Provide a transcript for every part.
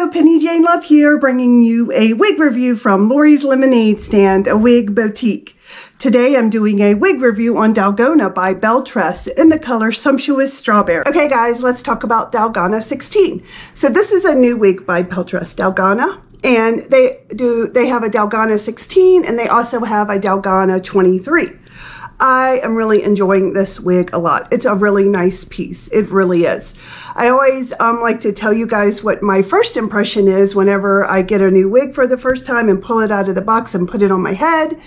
Hello, Penny Jane Love here, bringing you a wig review from Lori's Lemonade Stand, a wig boutique. Today I'm doing a wig review on Dalgona by BelleTress in the color Sumptuous Strawberry. Okay guys, let's talk about Dalgona 16. So this is a new wig by BelleTress, Dalgona, and they have a Dalgona 16 and they also have a Dalgona 23. I am really enjoying this wig a lot. It's a really nice piece. It really is. I always like to tell you guys what my first impression is whenever I get a new wig for the first time and pull it out of the box and put it on my head.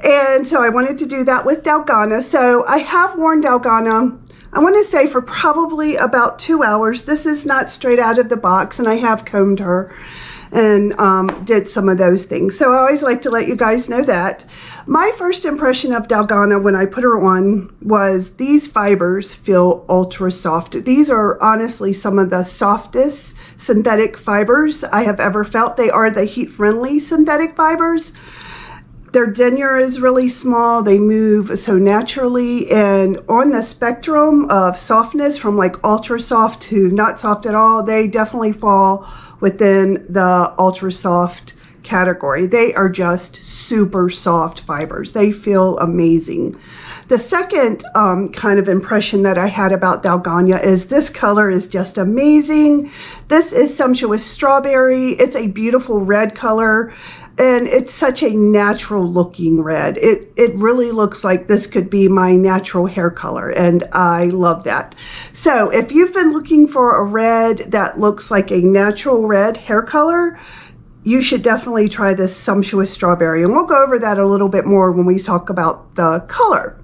And so I wanted to do that with Dalgona. So I have worn Dalgona, I want to say, for probably about 2 hours. This is not straight out of the box, and I have combed her and did some of those things. So I always like to let you guys know that. My first impression of Dalgona when I put her on was these fibers feel ultra soft. These are honestly some of the softest synthetic fibers I have ever felt. They are the heat-friendly synthetic fibers. Their denier is really small. They move so naturally, and on the spectrum of softness from like ultra soft to not soft at all, they definitely fall within the ultra soft category. They are just super soft fibers. They feel amazing. The second kind of impression that I had about Dalgona is this color is just amazing. This is Sumptuous Strawberry. It's a beautiful red color. And it's such a natural looking red. It really looks like this could be my natural hair color, and I love that. So if you've been looking for a red that looks like a natural red hair color, you should definitely try this Sumptuous Strawberry. And we'll go over that a little bit more when we talk about the color.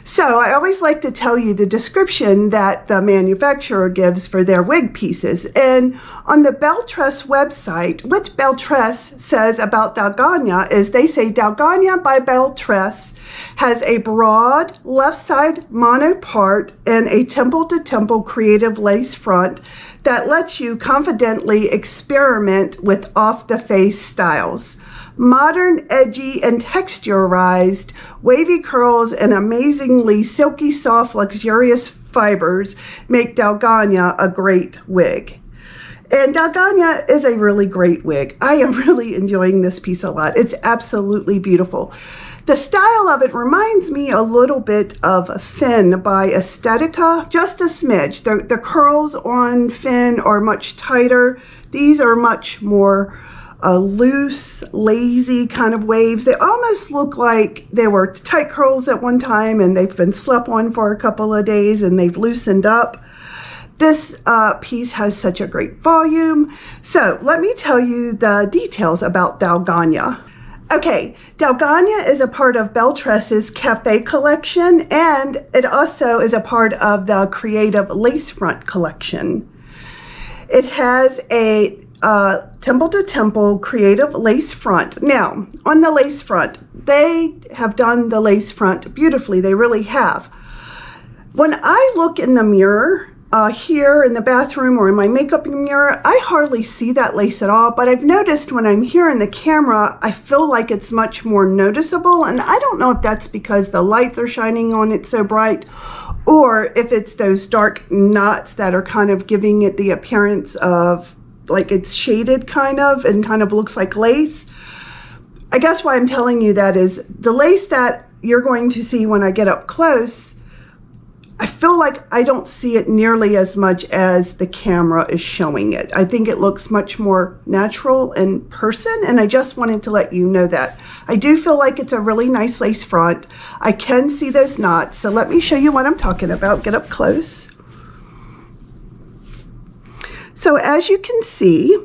So I always like to tell you the description that the manufacturer gives for their wig pieces. And on the BelleTress website, what BelleTress says about Dalgona is they say Dalgona by BelleTress has a broad left side monopart and a temple-to-temple creative lace front that lets you confidently experiment with off-the-face styles. Modern, edgy, and texturized wavy curls and amazingly silky, soft, luxurious fibers make Dalgona a great wig. And Dalgona is a really great wig. I am really enjoying this piece a lot. It's absolutely beautiful. The style of it reminds me a little bit of Finn by Estetica, just a smidge. The curls on Finn are much tighter. These are much more loose, lazy kind of waves. They almost look like they were tight curls at one time and they've been slept on for a couple of days and they've loosened up. This piece has such a great volume. So let me tell you the details about Dalgona. Okay, Dalgona is a part of BelleTress's Cafe collection, and it also is a part of the Creative Lace Front collection. It has a temple-to-temple creative lace front. Now, on the lace front, they have done the lace front beautifully. They really have. When I look in the mirror, here in the bathroom or in my makeup mirror, I hardly see that lace at all, but I've noticed when I'm here in the camera, I feel like it's much more noticeable, and I don't know if that's because the lights are shining on it so bright, or if it's those dark knots that are kind of giving it the appearance of like it's shaded kind of and kind of looks like lace. I guess why I'm telling you that is the lace that you're going to see when I get up close, I feel like I don't see it nearly as much as the camera is showing it. I think it looks much more natural in person, and I just wanted to let you know that. I do feel like it's a really nice lace front. I can see those knots, so let me show you what I'm talking about. Get up close. So as you can see,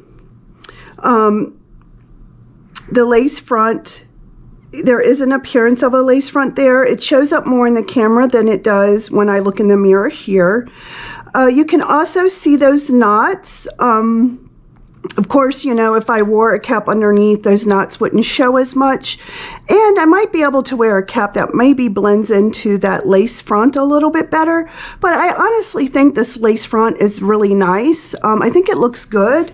the lace front, there is an appearance of a lace front there. It shows up more in the camera than it does when I look in the mirror here. You can also see those knots. Of course, you know, if I wore a cap underneath, those knots wouldn't show as much. And I might be able to wear a cap that maybe blends into that lace front a little bit better. But I honestly think this lace front is really nice. I think it looks good.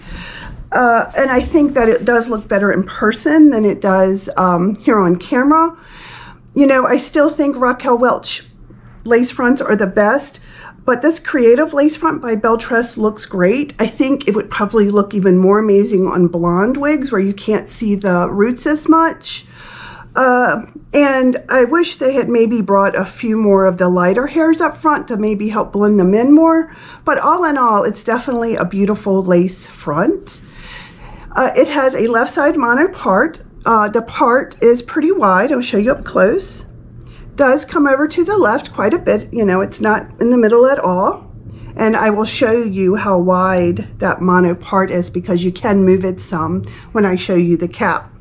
And I think that it does look better in person than it does here on camera. You know, I still think Raquel Welch lace fronts are the best, but this creative lace front by BelleTress looks great. I think it would probably look even more amazing on blonde wigs where you can't see the roots as much. And I wish they had maybe brought a few more of the lighter hairs up front to maybe help blend them in more. But all in all, it's definitely a beautiful lace front. It has a left side mono part. The part is pretty wide. I'll show you up close. Does come over to the left quite a bit. You know, it's not in the middle at all. And I will show you how wide that mono part is because you can move it some when I show you the cap.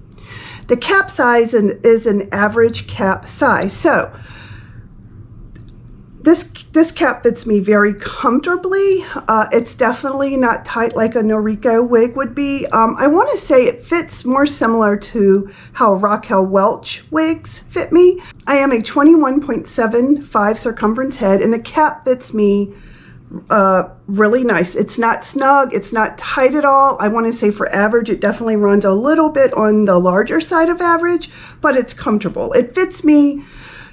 The cap size is an average cap size. So this cap fits me very comfortably. It's definitely not tight like a Noriko wig would be. I want to say it fits more similar to how Raquel Welch wigs fit me. I am a 21.75 circumference head, and the cap fits me really nice. It's not snug, it's not tight at all. I want to say for average, it definitely runs a little bit on the larger side of average, but it's comfortable. It fits me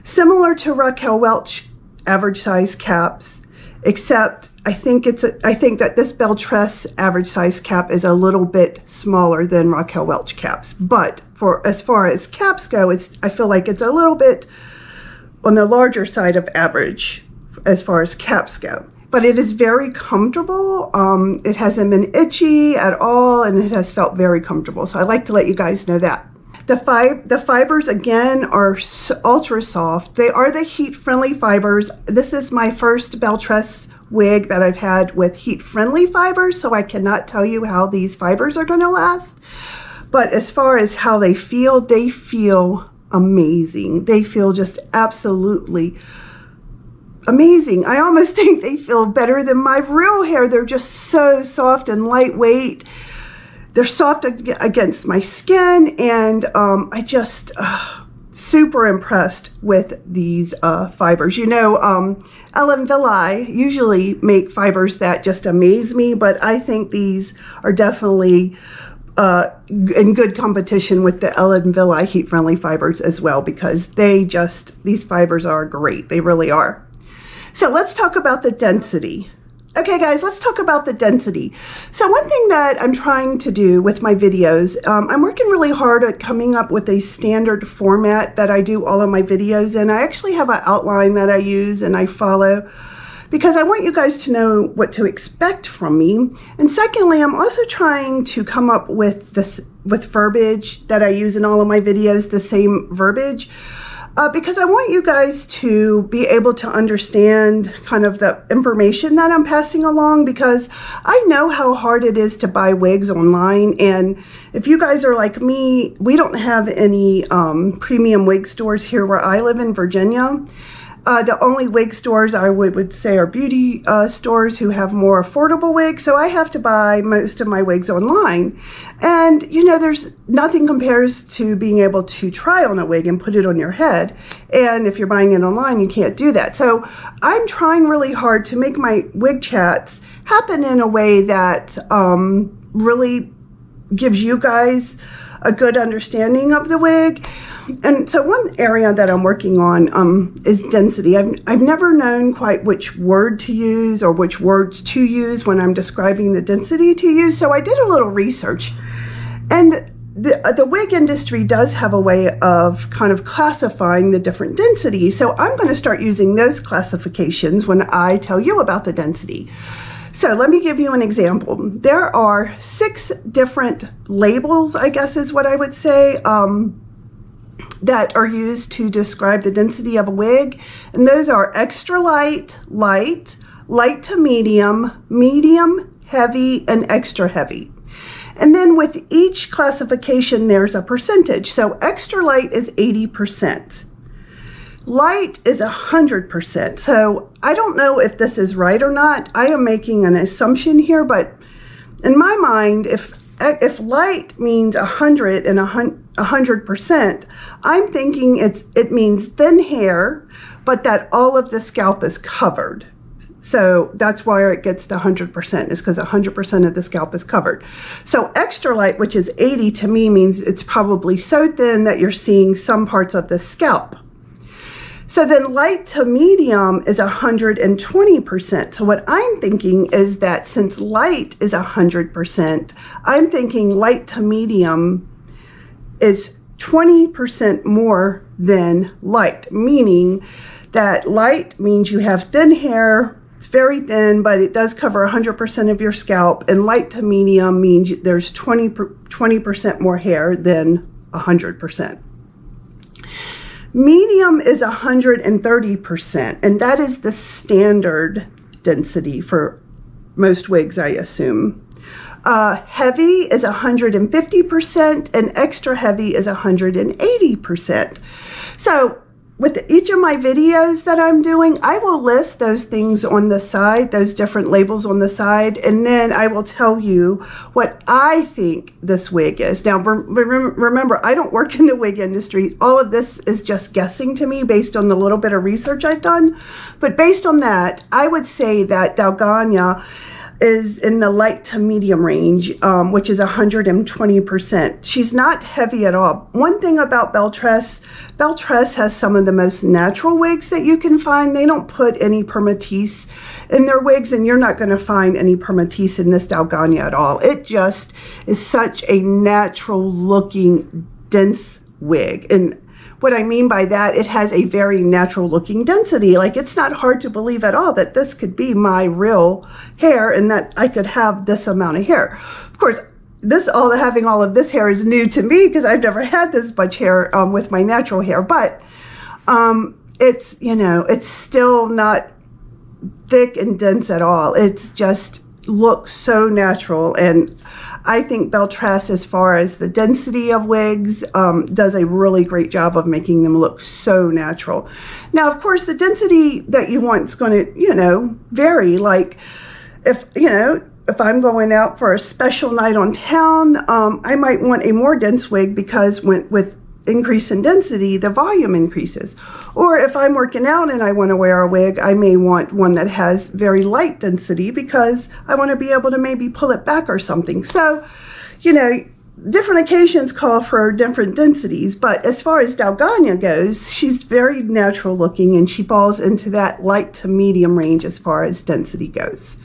similar to Raquel Welch average size caps, except I think that this BelleTress average size cap is a little bit smaller than Raquel Welch caps. But as far as caps go, I feel like it's a little bit on the larger side of average as far as caps go. But it is very comfortable. It hasn't been itchy at all, and it has felt very comfortable. So I like to let you guys know that. The fibers, again, are ultra soft. They are the heat-friendly fibers. This is my first BelleTress wig that I've had with heat-friendly fibers, so I cannot tell you how these fibers are going to last. But as far as how they feel amazing. They feel just absolutely amazing. I almost think they feel better than my real hair. They're just so soft and lightweight. They're soft against my skin, and I just super impressed with these fibers. You know, Ellen Villi usually make fibers that just amaze me, but I think these are definitely in good competition with the Ellen Villi heat-friendly fibers as well, because these fibers are great. They really are. So let's talk about the density. Okay guys, let's talk about the density. So one thing that I'm trying to do with my videos, I'm working really hard at coming up with a standard format that I do all of my videos in. I actually have an outline that I use and I follow because I want you guys to know what to expect from me. And secondly, I'm also trying to come up with verbiage that I use in all of my videos, the same verbiage. Because I want you guys to be able to understand kind of the information that I'm passing along, because I know how hard it is to buy wigs online. And if you guys are like me, we don't have any premium wig stores here where I live in Virginia. The only wig stores I would say are beauty stores who have more affordable wigs. So I have to buy most of my wigs online. And, you know, there's nothing compares to being able to try on a wig and put it on your head. And if you're buying it online, you can't do that. So I'm trying really hard to make my wig chats happen in a way that really gives you guys a good understanding of the wig. And so one area that I'm working on is density. I've never known quite which word to use or which words to use when I'm describing the density to use. So I did a little research, and the wig industry does have a way of kind of classifying the different densities. So I'm going to start using those classifications when I tell you about the density. So let me give you an example. There are 6 different labels, I guess is what I would say, that are used to describe the density of a wig. And those are extra light, light, light to medium, medium, heavy, and extra heavy. And then with each classification, there's a percentage. So extra light is 80%. Light is 100%. So I don't know if this is right or not. I am making an assumption here, but in my mind, if light means 100 and 100%, I'm thinking it means thin hair, but that all of the scalp is covered. So that's why it gets the 100%, is because 100% of the scalp is covered. So extra light, which is 80, to me means it's probably so thin that you're seeing some parts of the scalp. So then light to medium is 120%. So what I'm thinking is that since light is 100%, I'm thinking light to medium is 20% more than light, meaning that light means you have thin hair. It's very thin, but it does cover 100% of your scalp, and light to medium means there's 20% more hair than 100%. Medium is 130%, and that is the standard density for most wigs, I assume. Heavy is 150%, and extra heavy is 180%. So with each of my videos that I'm doing, I will list those things on the side, those different labels on the side, and then I will tell you what I think this wig is. Now, remember, I don't work in the wig industry. All of this is just guessing to me based on the little bit of research I've done. But based on that, I would say that Dalgona is in the light to medium range, which is 120%. She's not heavy at all. One thing about BelleTress has some of the most natural wigs that you can find. They don't put any permatease in their wigs, and you're not going to find any permatease in this Dalgona at all. It just is such a natural looking, dense wig. And what I mean by that, it has a very natural looking density. Like, it's not hard to believe at all that this could be my real hair and that I could have this amount of hair. Of course, having all of this hair is new to me because I've never had this much hair with my natural hair, but it's, you know, it's still not thick and dense at all. It's just looks so natural, and I think BelleTress, as far as the density of wigs, does a really great job of making them look so natural. Now, of course, the density that you want is going to, you know, vary. Like, if I'm going out for a special night on town, I might want a more dense wig because with increase in density, the volume increases. Or if I'm working out and I want to wear a wig, I may want one that has very light density because I want to be able to maybe pull it back or something. So, you know, different occasions call for different densities, but as far as Dalgona goes, she's very natural looking and she falls into that light to medium range as far as density goes.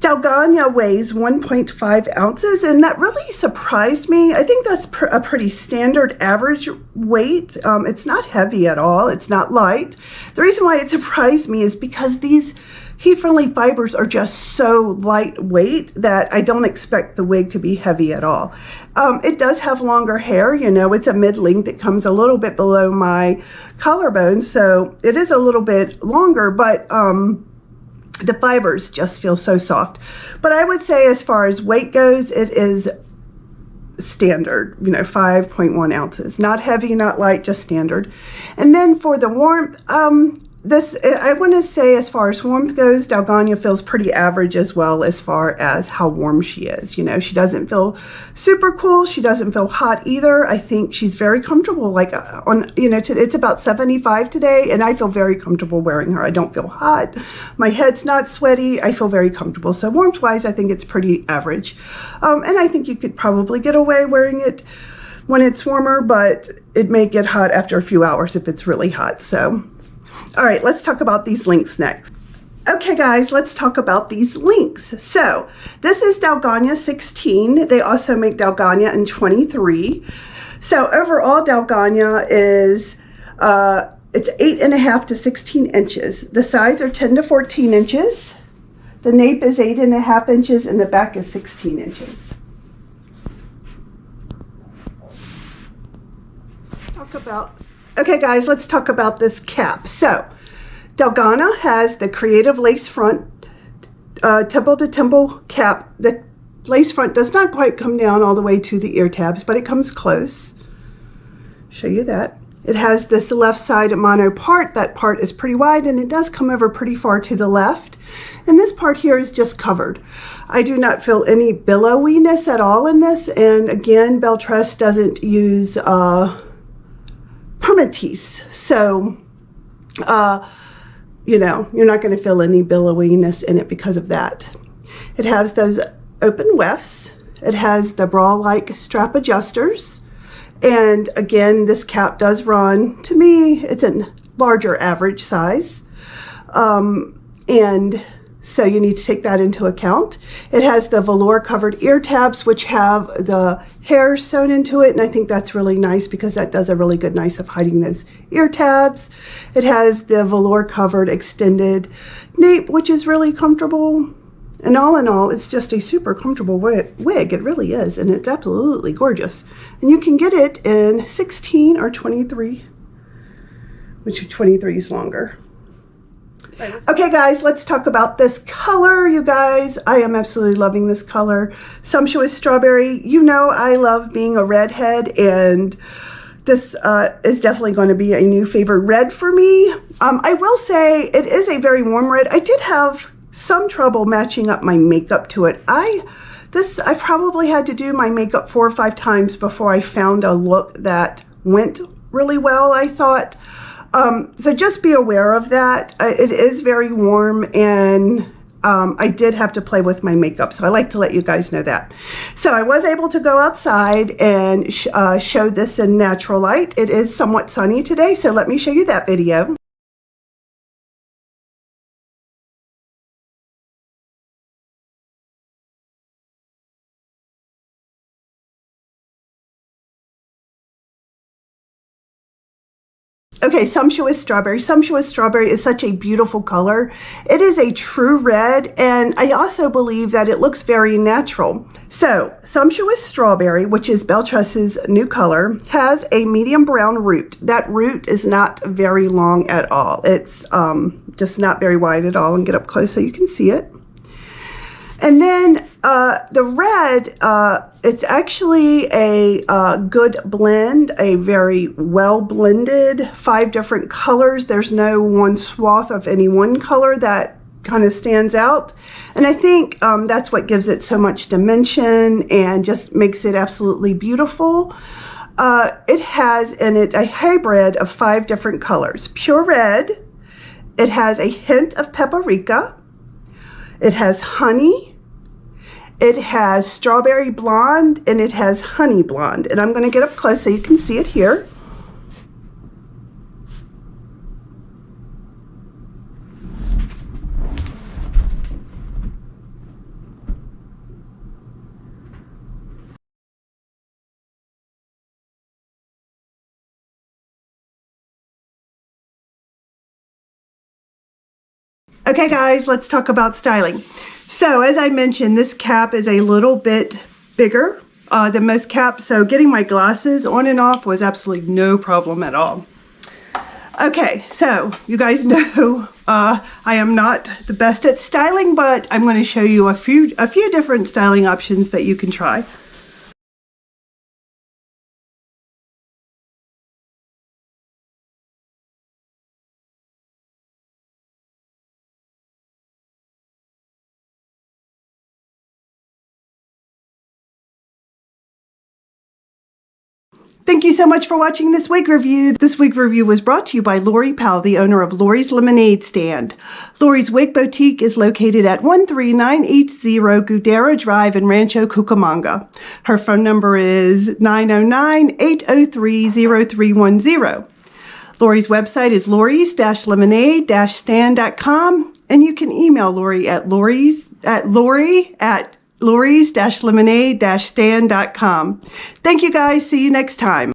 Dalgona weighs 1.5 ounces, and that really surprised me. I think that's a pretty standard average weight. It's not heavy at all. It's not light. The reason why it surprised me is because these heat-friendly fibers are just so lightweight that I don't expect the wig to be heavy at all. It does have longer hair. You know, it's a mid-length. It comes a little bit below my collarbone, so it is a little bit longer, but the fibers just feel so soft. But I would say as far as weight goes, it is standard, you know, 5.1 ounces. Not heavy, not light, just standard. And then for the warmth, I want to say as far as warmth goes, Dalgona feels pretty average as well as far as how warm she is. You know, she doesn't feel super cool. She doesn't feel hot either. I think she's very comfortable. Like it's about 75 today and I feel very comfortable wearing her. I don't feel hot. My head's not sweaty. I feel very comfortable. So warmth wise, I think it's pretty average. And I think you could probably get away wearing it when it's warmer, but it may get hot after a few hours if it's really hot. So all right, let's talk about these links next. Okay, guys, let's talk about these links. So this is Dalgona 16. They also make Dalgona in 23. So overall, Dalgona is, it's 8.5 to 16 inches. The sides are 10 to 14 inches. The nape is 8.5 inches and the back is 16 inches. Okay, guys, let's talk about this cap. So, Dalgona has the creative lace front, temple to temple cap. The lace front does not quite come down all the way to the ear tabs, but it comes close. Show you that. It has this left side mono part. That part is pretty wide, and it does come over pretty far to the left. And this part here is just covered. I do not feel any billowiness at all in this. And again, BelleTress doesn't use permatease, so you know, you're not going to feel any billowiness in it because of that. It has those open wefts. It has the bra-like strap adjusters, and again, this cap does run, to me, it's a larger average size. And so you need to take that into account. It has the velour covered ear tabs, which have the hair sewn into it. And I think that's really nice because that does a really good nice of hiding those ear tabs. It has the velour covered extended nape, which is really comfortable. And all in all, it's just a super comfortable wig. It really is. And it's absolutely gorgeous. And you can get it in 16 or 23, which 23 is longer. Okay guys, let's talk about this color, you guys. I am absolutely loving this color. Sumptuous Strawberry. You know I love being a redhead, and this is definitely going to be a new favorite red for me. I will say it is a very warm red. I did have some trouble matching up my makeup to it. I probably had to do my makeup 4 or 5 times before I found a look that went really well, I thought. So just be aware of that. It is very warm, and I did have to play with my makeup, so I like to let you guys know that. So I was able to go outside and show this in natural light. It is somewhat sunny today, so let me show you that video. Okay, Sumptuous Strawberry. Sumptuous Strawberry is such a beautiful color. It is a true red, and I also believe that it looks very natural. So, Sumptuous Strawberry, which is BelleTress's new color, has a medium brown root. That root is not very long at all. It's just not very wide at all. And get up close so you can see it. And then the red, it's actually a good blend, a very well blended, 5 different colors. There's no one swath of any one color that kind of stands out. And I think that's what gives it so much dimension and just makes it absolutely beautiful. It has in it a hybrid of 5 different colors. Pure red, it has a hint of paprika, it has honey, it has strawberry blonde, and it has honey blonde. And I'm going to get up close so you can see it here. Okay guys, let's talk about styling. So as I mentioned, this cap is a little bit bigger than most caps, so getting my glasses on and off was absolutely no problem at all. Okay, so you guys know I am not the best at styling, but I'm going to show you a few different styling options that you can try. Thank you so much for watching this wig review. This wig review was brought to you by Lori Powell, the owner of Lori's Lemonade Stand. Lori's Wig Boutique is located at 13980 Guidera Drive in Rancho Cucamonga. Her phone number is 909-803-0310. Lori's website is loris-lemonade-stand.com, and you can email Lori at loris-lemonade-stand.com. Thank you guys. See you next time.